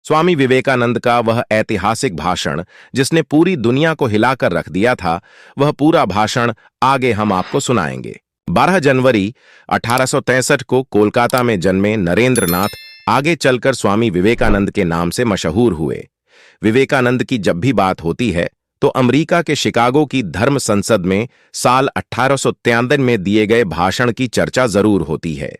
स्वामी विवेकानंद का वह ऐतिहासिक भाषण जिसने पूरी दुनिया को हिलाकर रख दिया था, वह पूरा भाषण आगे हम आपको सुनाएंगे। 12 जनवरी 1863 को कोलकाता में जन्मे नरेंद्र नाथ आगे चलकर स्वामी विवेकानंद के नाम से मशहूर हुए। विवेकानंद की जब भी बात होती है तो अमेरिका के शिकागो की धर्म संसद में साल 1893 में दिए गए भाषण की चर्चा जरूर होती है।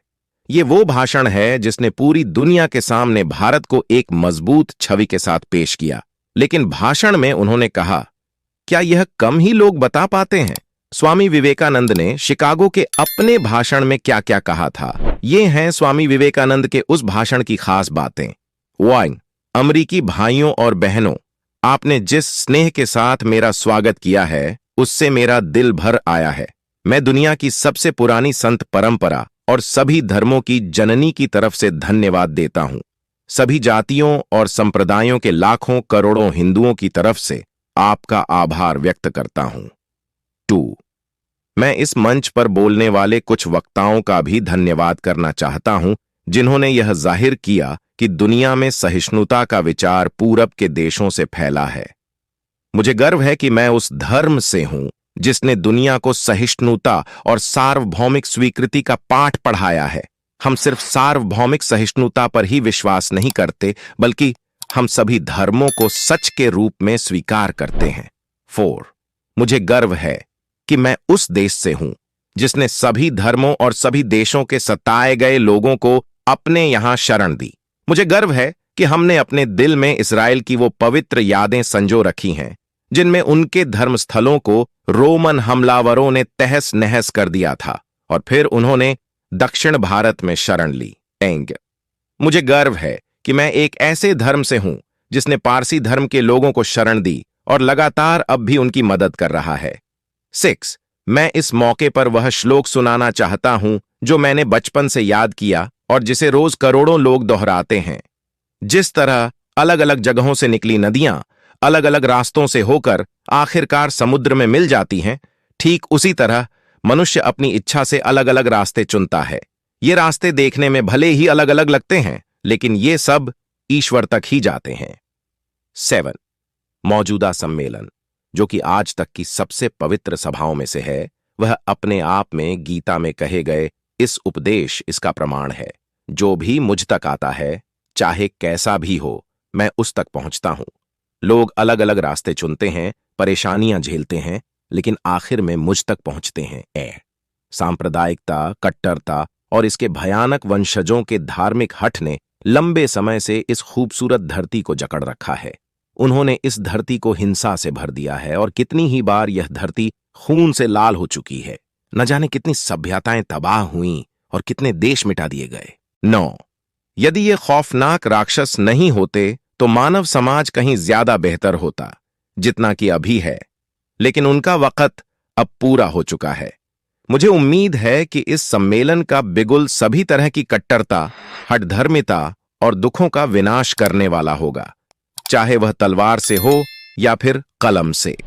ये वो भाषण है जिसने पूरी दुनिया के सामने भारत को एक मजबूत छवि के साथ पेश किया। लेकिन भाषण में उन्होंने कहा, क्या यह कम ही लोग बता पाते हैं? स्वामी विवेकानंद ने शिकागो के अपने भाषण में क्या क्या कहा था, ये हैं स्वामी विवेकानंद के उस भाषण की खास बातें। 1. अमरीकी भाइयों और बहनों, आपने जिस स्नेह के साथ मेरा स्वागत किया है उससे मेरा दिल भर आया है। मैं दुनिया की सबसे पुरानी संत परंपरा और सभी धर्मों की जननी की तरफ से धन्यवाद देता हूं। सभी जातियों और संप्रदायों के लाखों करोड़ों हिंदुओं की तरफ से आपका आभार व्यक्त करता हूं। 2. मैं इस मंच पर बोलने वाले कुछ वक्ताओं का भी धन्यवाद करना चाहता हूं जिन्होंने यह जाहिर किया कि दुनिया में सहिष्णुता का विचार पूरब के देशों से फैला है। मुझे गर्व है कि मैं उस धर्म से हूं जिसने दुनिया को सहिष्णुता और सार्वभौमिक स्वीकृति का पाठ पढ़ाया है। हम सिर्फ सार्वभौमिक सहिष्णुता पर ही विश्वास नहीं करते, बल्कि हम सभी धर्मों को सच के रूप में स्वीकार करते हैं। 4. मुझे गर्व है कि मैं उस देश से हूं जिसने सभी धर्मों और सभी देशों के सताए गए लोगों को अपने यहां शरण दी। मुझे गर्व है कि हमने अपने दिल में इस्राएल की वो पवित्र यादें संजो रखी हैं जिनमें उनके धर्मस्थलों को रोमन हमलावरों ने तहस नहस कर दिया था और फिर उन्होंने दक्षिण भारत में शरण ली। मुझे गर्व है कि मैं एक ऐसे धर्म से हूं जिसने पारसी धर्म के लोगों को शरण दी और लगातार अब भी उनकी मदद कर रहा है। 6. मैं इस मौके पर वह श्लोक सुनाना चाहता हूं जो मैंने बचपन से याद किया और जिसे रोज करोड़ों लोग दोहराते हैं। जिस तरह अलग अलग जगहों से निकली नदियां अलग अलग रास्तों से होकर आखिरकार समुद्र में मिल जाती हैं, ठीक उसी तरह मनुष्य अपनी इच्छा से अलग अलग रास्ते चुनता है। ये रास्ते देखने में भले ही अलग अलग लगते हैं, लेकिन ये सब ईश्वर तक ही जाते हैं। 7. मौजूदा सम्मेलन, जो कि आज तक की सबसे पवित्र सभाओं में से है, वह अपने आप में गीता में कहे गए इस उपदेश इसका प्रमाण है। जो भी मुझ तक आता है, चाहे कैसा भी हो, मैं उस तक पहुंचता हूं। लोग अलग अलग रास्ते चुनते हैं, परेशानियां झेलते हैं, लेकिन आखिर में मुझ तक पहुंचते हैं। सांप्रदायिकता, कट्टरता और इसके भयानक वंशजों के धार्मिक हठ ने लंबे समय से इस खूबसूरत धरती को जकड़ रखा है। उन्होंने इस धरती को हिंसा से भर दिया है और कितनी ही बार यह धरती खून से लाल हो चुकी है। न जाने कितनी सभ्यताएं तबाह हुईं और कितने देश मिटा दिए गए। 9. यदि ये खौफनाक राक्षस नहीं होते तो मानव समाज कहीं ज्यादा बेहतर होता जितना कि अभी है, लेकिन उनका वक्त अब पूरा हो चुका है। मुझे उम्मीद है कि इस सम्मेलन का बिगुल सभी तरह की कट्टरता, हठधर्मिता और दुखों का विनाश करने वाला होगा, चाहे वह तलवार से हो या फिर कलम से।